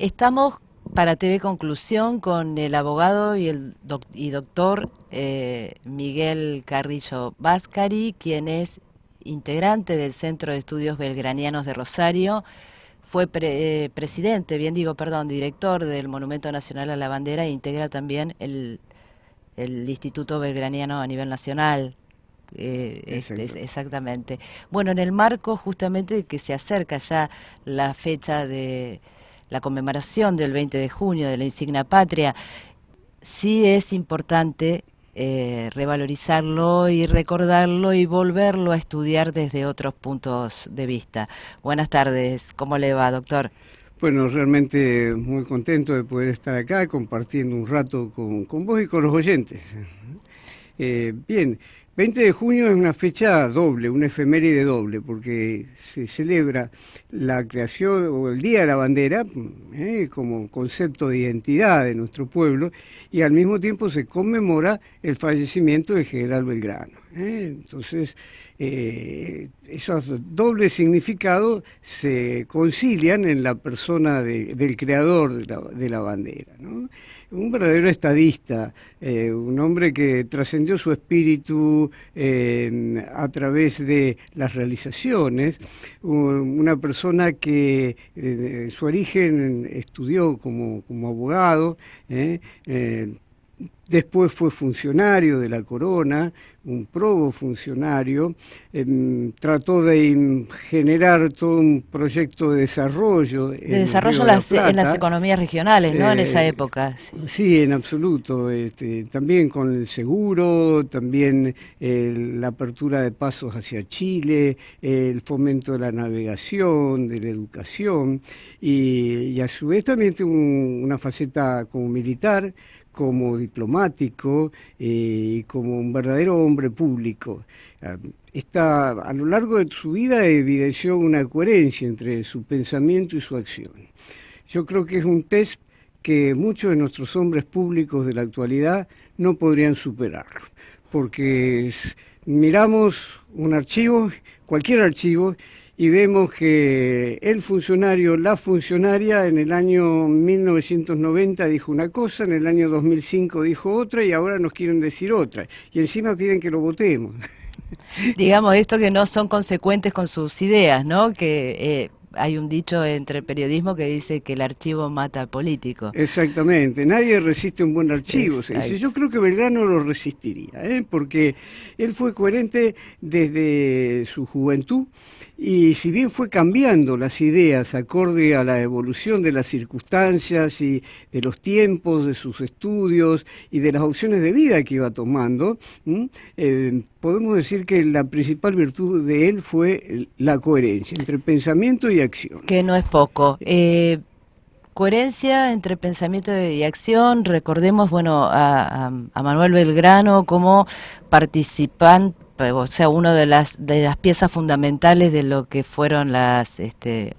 Estamos para TV Conclusión con el abogado y doctor Miguel Carrillo Báscari, quien es integrante del Centro de Estudios Belgranianos de Rosario, fue presidente, bien digo, perdón, director del Monumento Nacional a la Bandera e integra también el Instituto Belgraniano a nivel nacional. Exactamente. Bueno, en el marco justamente de que se acerca ya la fecha de la conmemoración del 20 de junio de la insignia patria, sí es importante revalorizarlo y recordarlo y volverlo a estudiar desde otros puntos de vista. Buenas tardes, ¿cómo le va, doctor? Bueno, realmente muy contento de poder estar acá compartiendo un rato con vos y con los oyentes. Bien, 20 de junio es una fecha doble, una efeméride doble, porque se celebra la creación o el Día de la Bandera como concepto de identidad de nuestro pueblo y al mismo tiempo se conmemora el fallecimiento del general Belgrano. Entonces, esos dobles significados se concilian en la persona del creador de la bandera, ¿no? Un verdadero estadista, un hombre que trascendió su espíritu a través de las realizaciones, una persona que en su origen estudió como abogado, después fue funcionario de la corona, un probo funcionario, trató de generar todo un proyecto de desarrollo De en el desarrollo Río de la en las Plata. economías regionales, ¿no? En esa época. Sí. Sí, en absoluto. También con el seguro, también la apertura de pasos hacia Chile, el fomento de la navegación, de la educación, y a su vez también tiene una faceta como militar, como diplomático y como un verdadero hombre público. A lo largo de su vida evidenció una coherencia entre su pensamiento y su acción. Yo creo que es un test que muchos de nuestros hombres públicos de la actualidad no podrían superarlo, porque miramos un archivo, cualquier archivo, y vemos que el funcionario, la funcionaria, en el año 1990 dijo una cosa, en el año 2005 dijo otra, y ahora nos quieren decir otra, y encima piden que lo votemos. Digamos esto, que no son consecuentes con sus ideas, ¿no? Que hay un dicho entre el periodismo que dice que el archivo mata al político. Exactamente, nadie resiste un buen archivo. Yo creo que Belgrano lo resistiría, porque él fue coherente desde su juventud y si bien fue cambiando las ideas acorde a la evolución de las circunstancias y de los tiempos, de sus estudios y de las opciones de vida que iba tomando, podemos decir que la principal virtud de él fue la coherencia entre pensamiento y acción. Que no es poco. Coherencia entre pensamiento y acción. Recordemos, bueno, a Manuel Belgrano como participante, o sea, una de las piezas fundamentales de lo que fueron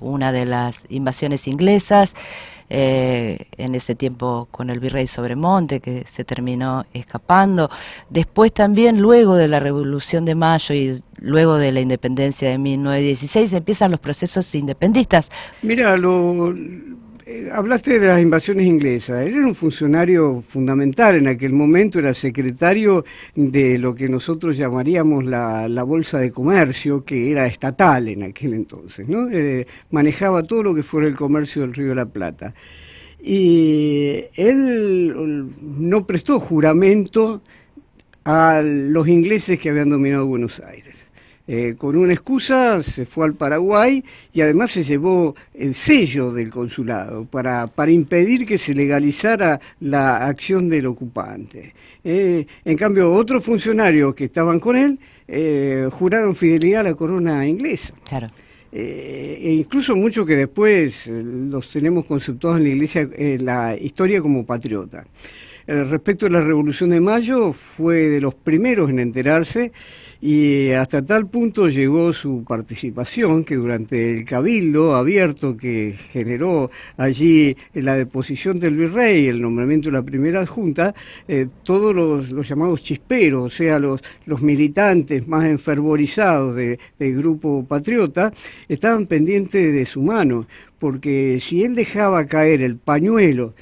una de las invasiones inglesas, en ese tiempo con el virrey Sobremonte, que se terminó escapando. Después también, luego de la Revolución de Mayo y luego de la independencia de 1916, empiezan los procesos independistas. Mira, hablaste de las invasiones inglesas. Él era un funcionario fundamental en aquel momento, era secretario de lo que nosotros llamaríamos la Bolsa de Comercio, que era estatal en aquel entonces, ¿no? Manejaba todo lo que fuera el comercio del Río de la Plata. Y él no prestó juramento a los ingleses que habían dominado Buenos Aires. Con una excusa se fue al Paraguay y además se llevó el sello del consulado para impedir que se legalizara la acción del ocupante. En cambio, otros funcionarios que estaban con él juraron fidelidad a la corona inglesa. Claro. E incluso muchos que después los tenemos conceptuados en la iglesia, en la historia como patriotas. Respecto a la Revolución de Mayo, fue de los primeros en enterarse y hasta tal punto llegó su participación que durante el cabildo abierto que generó allí la deposición del virrey, el nombramiento de la primera junta, todos los llamados chisperos, o sea, los militantes más enfervorizados del grupo patriota, estaban pendientes de su mano, porque si él dejaba caer el pañuelo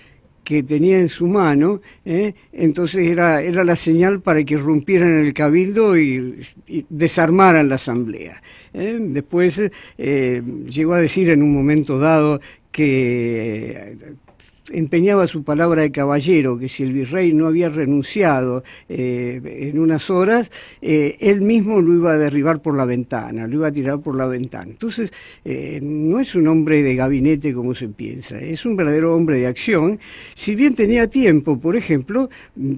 que tenía en su mano, entonces era la señal para que rompieran el cabildo y desarmaran la asamblea. Después llegó a decir en un momento dado que empeñaba su palabra de caballero, que si el virrey no había renunciado en unas horas, él mismo lo iba a derribar por la ventana, lo iba a tirar por la ventana. Entonces, no es un hombre de gabinete como se piensa, es un verdadero hombre de acción, si bien tenía tiempo, por ejemplo,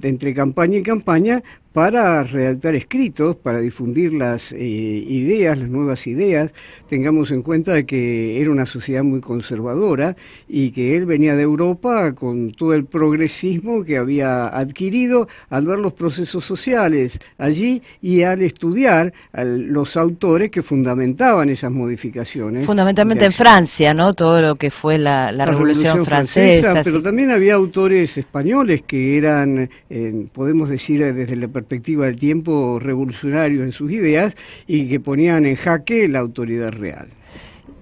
entre campaña y campaña, para redactar escritos, para difundir las ideas, las nuevas ideas. Tengamos en cuenta que era una sociedad muy conservadora y que él venía de Europa con todo el progresismo que había adquirido al ver los procesos sociales allí y al estudiar a los autores que fundamentaban esas modificaciones. Fundamentalmente en Francia, ¿no? Todo lo que fue la Revolución Francesa. Pero sí. También había autores españoles que eran, podemos decir desde la perspectiva del tiempo, revolucionarios en sus ideas y que ponían en jaque la autoridad real.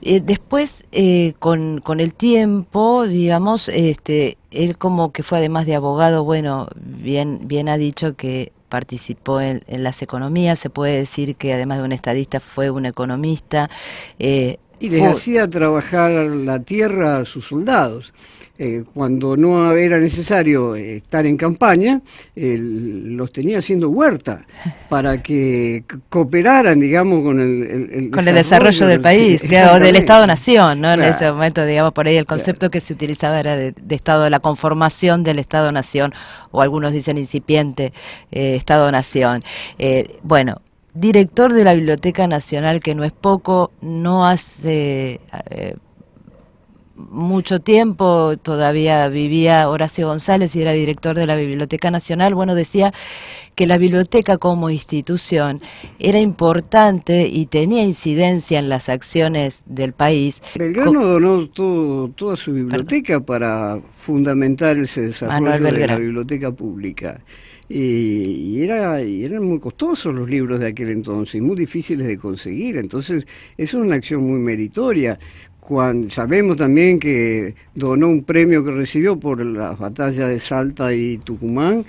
Después, con el tiempo, digamos, él como que fue además de abogado, bueno, bien ha dicho que participó en las economías, se puede decir que además de un estadista fue un economista. Y les hacía trabajar la tierra a sus soldados. Cuando no era necesario estar en campaña, los tenía haciendo huerta para que cooperaran, digamos, con el desarrollo del país, o del Estado-Nación, ¿no? Claro. En ese momento, digamos, por ahí el concepto que se utilizaba era de Estado, de la conformación del Estado-Nación, o algunos dicen incipiente Estado-Nación. Bueno, director de la Biblioteca Nacional, que no es poco, no hace mucho tiempo todavía vivía Horacio González y era director de la Biblioteca Nacional. Bueno, decía que la biblioteca como institución era importante y tenía incidencia en las acciones del país. Belgrano donó toda su biblioteca para fundamentar ese desarrollo de la biblioteca pública. Y eran muy costosos los libros de aquel entonces, y muy difíciles de conseguir. Entonces, eso es una acción muy meritoria. Sabemos también que donó un premio que recibió por las batallas de Salta y Tucumán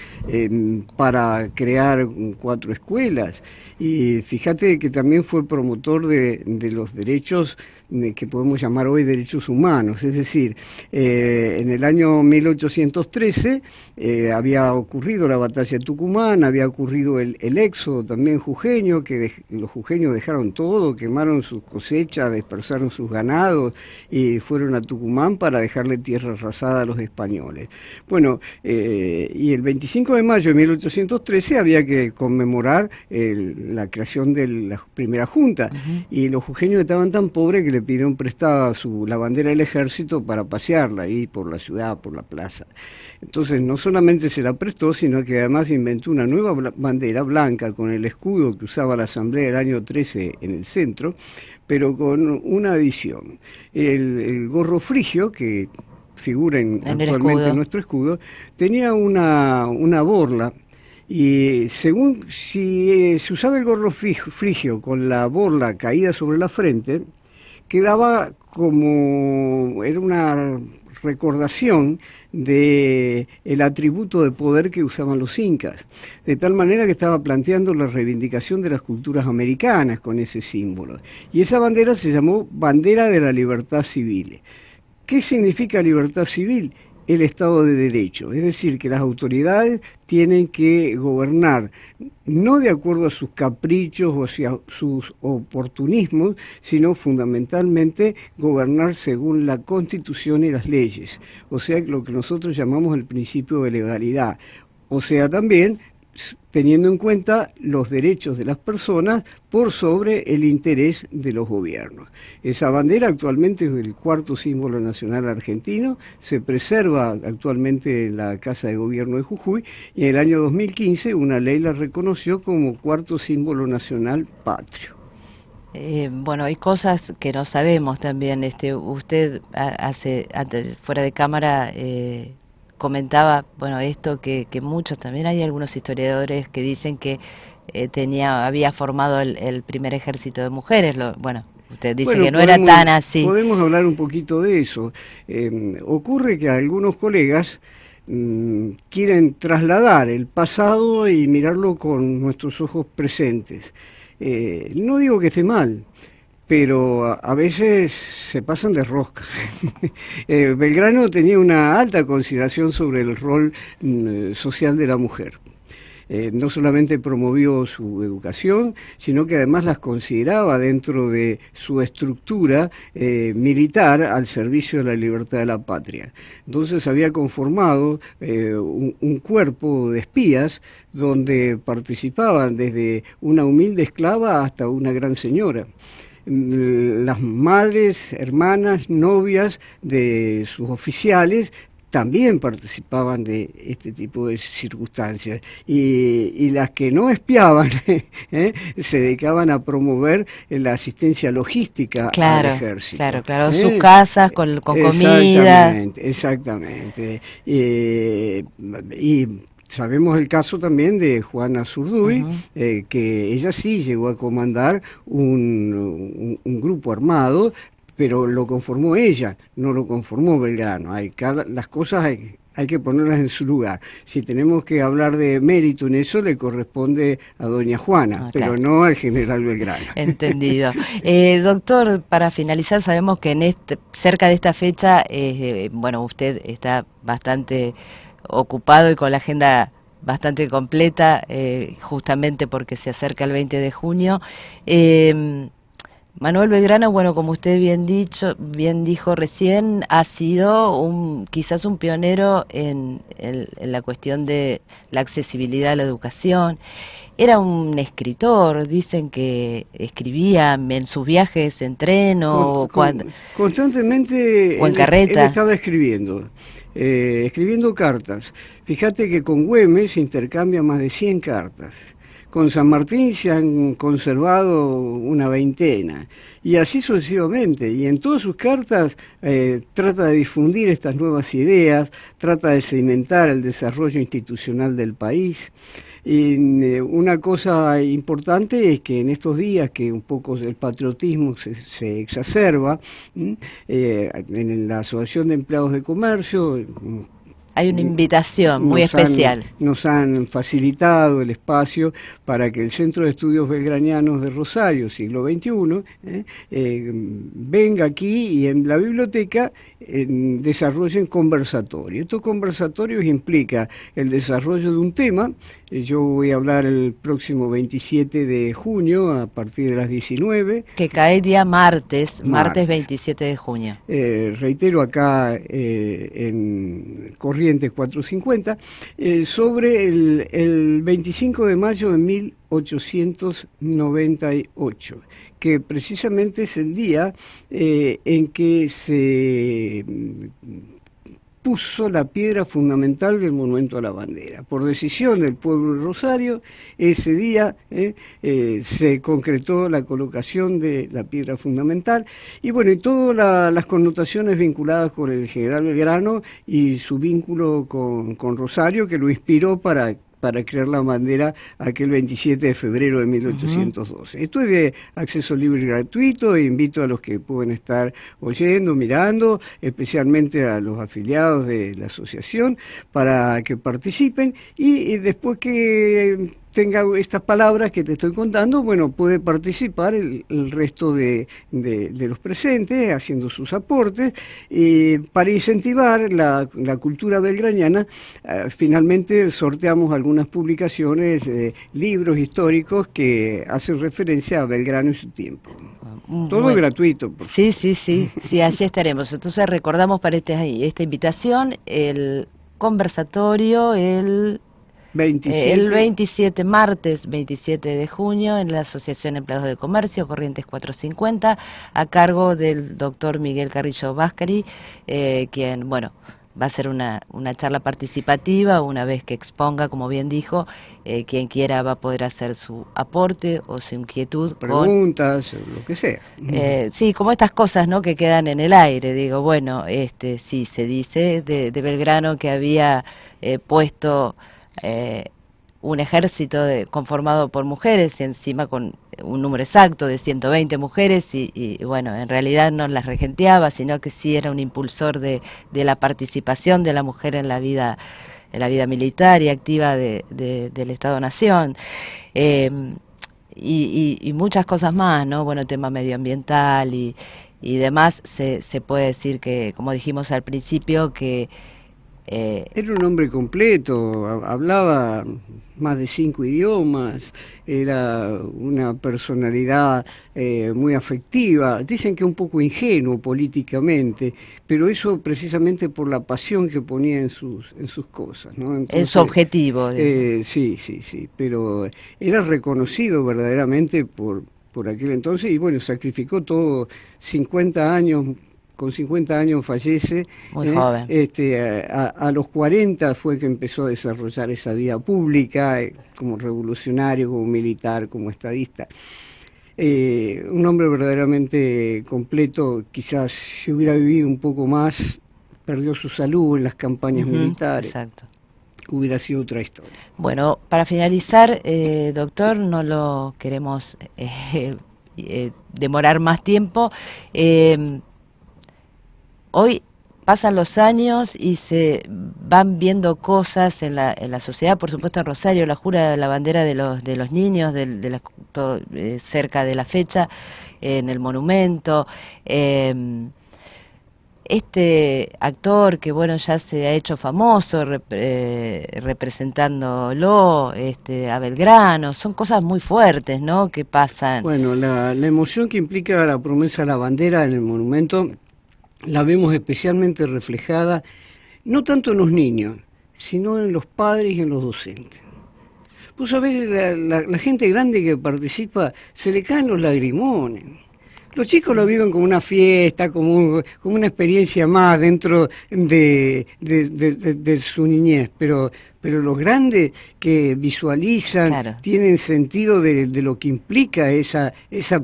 para crear 4 escuelas. Y fíjate que también fue promotor de los derechos que podemos llamar hoy derechos humanos. Es decir, en el año 1813 había ocurrido la batalla de Tucumán, había ocurrido el éxodo también jujeño, que los jujeños dejaron todo, quemaron sus cosechas, dispersaron sus ganados y fueron a Tucumán para dejarle tierra arrasada a los españoles. Bueno, y el 25 de mayo de 1813 había que conmemorar la creación de la primera junta, y los jujeños estaban tan pobres que le pidieron prestada la bandera del ejército para pasearla ahí por la ciudad, por la plaza. Entonces no solamente se la prestó, sino que además inventó una nueva bandera blanca con el escudo que usaba la Asamblea del año 13 en el centro, pero con una adición. El gorro frigio, que figura actualmente en nuestro escudo, tenía una borla, y según si se usaba el gorro frigio con la borla caída sobre la frente, quedaba era una recordación de el atributo de poder que usaban los incas, de tal manera que estaba planteando la reivindicación de las culturas americanas con ese símbolo. Y esa bandera se llamó Bandera de la Libertad Civil. ¿Qué significa libertad civil? El Estado de Derecho, es decir, que las autoridades tienen que gobernar no de acuerdo a sus caprichos o hacia sus oportunismos, sino fundamentalmente gobernar según la Constitución y las leyes, o sea, lo que nosotros llamamos el principio de legalidad, o sea, también teniendo en cuenta los derechos de las personas por sobre el interés de los gobiernos. Esa bandera actualmente es el cuarto símbolo nacional argentino, se preserva actualmente en la Casa de Gobierno de Jujuy y en el año 2015 una ley la reconoció como cuarto símbolo nacional patrio. Bueno, hay cosas que no sabemos también. Usted hace, antes, fuera de cámara, comentaba, bueno, esto que muchos, también hay algunos historiadores que dicen que había formado el primer ejército de mujeres. Bueno, usted dice Bueno, que no era tan así. podemos hablar un poquito de eso. Ocurre que algunos colegas quieren trasladar el pasado y mirarlo con nuestros ojos presentes. No digo que esté mal, pero a veces se pasan de rosca. Belgrano tenía una alta consideración sobre el rol social de la mujer. No solamente promovió su educación, sino que además las consideraba dentro de su estructura militar al servicio de la libertad de la patria. Entonces había conformado un cuerpo de espías donde participaban desde una humilde esclava hasta una gran señora. Las madres, hermanas, novias de sus oficiales también participaban de este tipo de circunstancias y las que no espiaban se dedicaban a promover la asistencia logística al ejército. Claro, sus casas con comida. Exactamente. Y sabemos el caso también de Juana Zurduy, que ella sí llegó a comandar un grupo armado, pero lo conformó ella, no lo conformó Belgrano. Las cosas hay que ponerlas en su lugar. Si tenemos que hablar de mérito en eso, le corresponde a doña Juana, pero no al general Belgrano. Entendido. Doctor, para finalizar, sabemos que cerca de esta fecha, bueno, usted está bastante ocupado y con la agenda bastante completa, justamente porque se acerca el 20 de junio. Manuel Belgrano, bueno, como usted bien dijo recién, ha sido quizás un pionero en la cuestión de la accesibilidad a la educación. Era un escritor, dicen que escribía en sus viajes en tren constantemente o en carreta. Él estaba escribiendo cartas. Fíjate que con Güemes intercambia más de 100 cartas. Con San Martín se han conservado una veintena, y así sucesivamente. Y en todas sus cartas trata de difundir estas nuevas ideas, trata de sedimentar el desarrollo institucional del país. Y una cosa importante es que en estos días que un poco el patriotismo se exacerba, en la Asociación de Empleados de Comercio, hay una invitación muy especial. Nos han facilitado el espacio para que el Centro de Estudios Belgranianos de Rosario, siglo XXI, venga aquí y en la biblioteca desarrollen conversatorios. Estos conversatorios implica el desarrollo de un tema. Yo voy a hablar el próximo 27 de junio a partir de las 19. Que cae día martes 27 de junio. Reitero acá en Corrientes 450, sobre el 25 de mayo de 1898, que precisamente es el día en que se puso la piedra fundamental del monumento a la bandera. Por decisión del pueblo de Rosario, ese día se concretó la colocación de la piedra fundamental y bueno, y todas las connotaciones vinculadas con el general Belgrano y su vínculo con Rosario, que lo inspiró para crear la bandera aquel 27 de febrero de 1812. Esto es de acceso libre y gratuito, e invito a los que pueden estar oyendo, mirando, especialmente a los afiliados de la asociación, para que participen y después que tenga estas palabras que te estoy contando, bueno, puede participar el resto de los presentes haciendo sus aportes para incentivar la cultura belgraniana. Finalmente sorteamos algunas publicaciones, libros históricos que hacen referencia a Belgrano y su tiempo. Todo es gratuito. Sí, allí estaremos. Entonces recordamos para esta invitación el conversatorio 27. El 27, martes 27 de junio, en la Asociación Empleados de Comercio, Corrientes 450, a cargo del doctor Miguel Carrillo Báscari, quien, bueno, va a ser una charla participativa, una vez que exponga, como bien dijo, quien quiera va a poder hacer su aporte o su inquietud. Preguntas, lo que sea. Sí, como estas cosas, ¿no?, que quedan en el aire. Digo, bueno, sí, se dice de Belgrano que había puesto un ejército conformado por mujeres, y encima con un número exacto de 120 mujeres, y bueno, en realidad no las regenteaba, sino que sí era un impulsor de la participación de la mujer en la vida militar y activa del Estado-Nación. Y muchas cosas más, ¿no? Bueno, tema medioambiental y demás, se puede decir que, como dijimos al principio, que era un hombre completo, hablaba más de 5 idiomas, era una personalidad muy afectiva, dicen que un poco ingenuo políticamente, pero eso precisamente por la pasión que ponía en sus cosas, ¿no? Entonces, en su objetivo. Sí, pero era reconocido verdaderamente por aquel entonces y bueno, sacrificó todo, 50 años. Con 50 años fallece. Muy joven. A los 40 fue que empezó a desarrollar esa vida pública, como revolucionario, como militar, como estadista. Un hombre verdaderamente completo, quizás si hubiera vivido un poco más, perdió su salud en las campañas militares. Exacto. Hubiera sido otra historia. Bueno, para finalizar, doctor, no lo queremos demorar más tiempo. Hoy pasan los años y se van viendo cosas en la sociedad, por supuesto en Rosario, la jura de la bandera de los niños, todo, cerca de la fecha, en el monumento. Este actor que bueno ya se ha hecho famoso representándolo, a Belgrano, son cosas muy fuertes, ¿no?, que pasan. Bueno, la emoción que implica la promesa a la bandera en el monumento la vemos especialmente reflejada, no tanto en los niños, sino en los padres y en los docentes. Vos sabés, la gente grande que participa, se le caen los lagrimones. Los chicos lo viven como una fiesta, como una experiencia más dentro de su niñez, pero los grandes que visualizan, claro, tienen sentido de lo que implica esa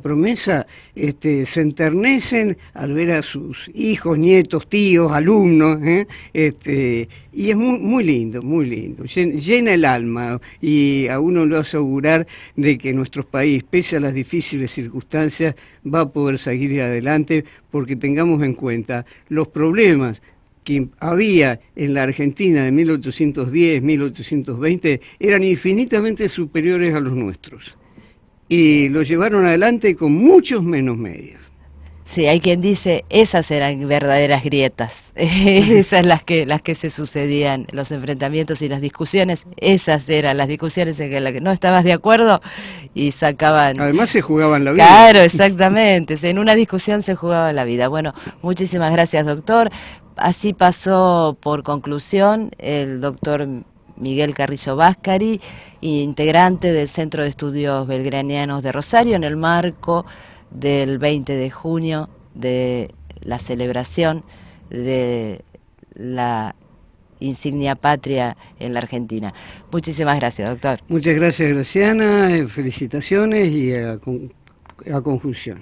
promesa, se enternecen al ver a sus hijos, nietos, tíos, alumnos, y es muy lindo, llena el alma, y a uno lo hace augurar de que nuestro país, pese a las difíciles circunstancias, va a poder seguir adelante, porque tengamos en cuenta los problemas que había en la Argentina de 1810, 1820, eran infinitamente superiores a los nuestros. Y lo llevaron adelante con muchos menos medios. Sí, hay quien dice, esas eran verdaderas grietas, esas las que se sucedían, los enfrentamientos y las discusiones, esas eran las discusiones en las que no estabas de acuerdo y sacaban... Además se jugaban la vida. Claro, exactamente, en una discusión se jugaba la vida. Bueno, muchísimas gracias, doctor. Así pasó por conclusión el doctor Miguel Carrillo Báscari, integrante del Centro de Estudios Belgranianos de Rosario, en el marco del 20 de junio de la celebración de la insignia patria en la Argentina. Muchísimas gracias, doctor. Muchas gracias, Graciana, felicitaciones y a conjunción.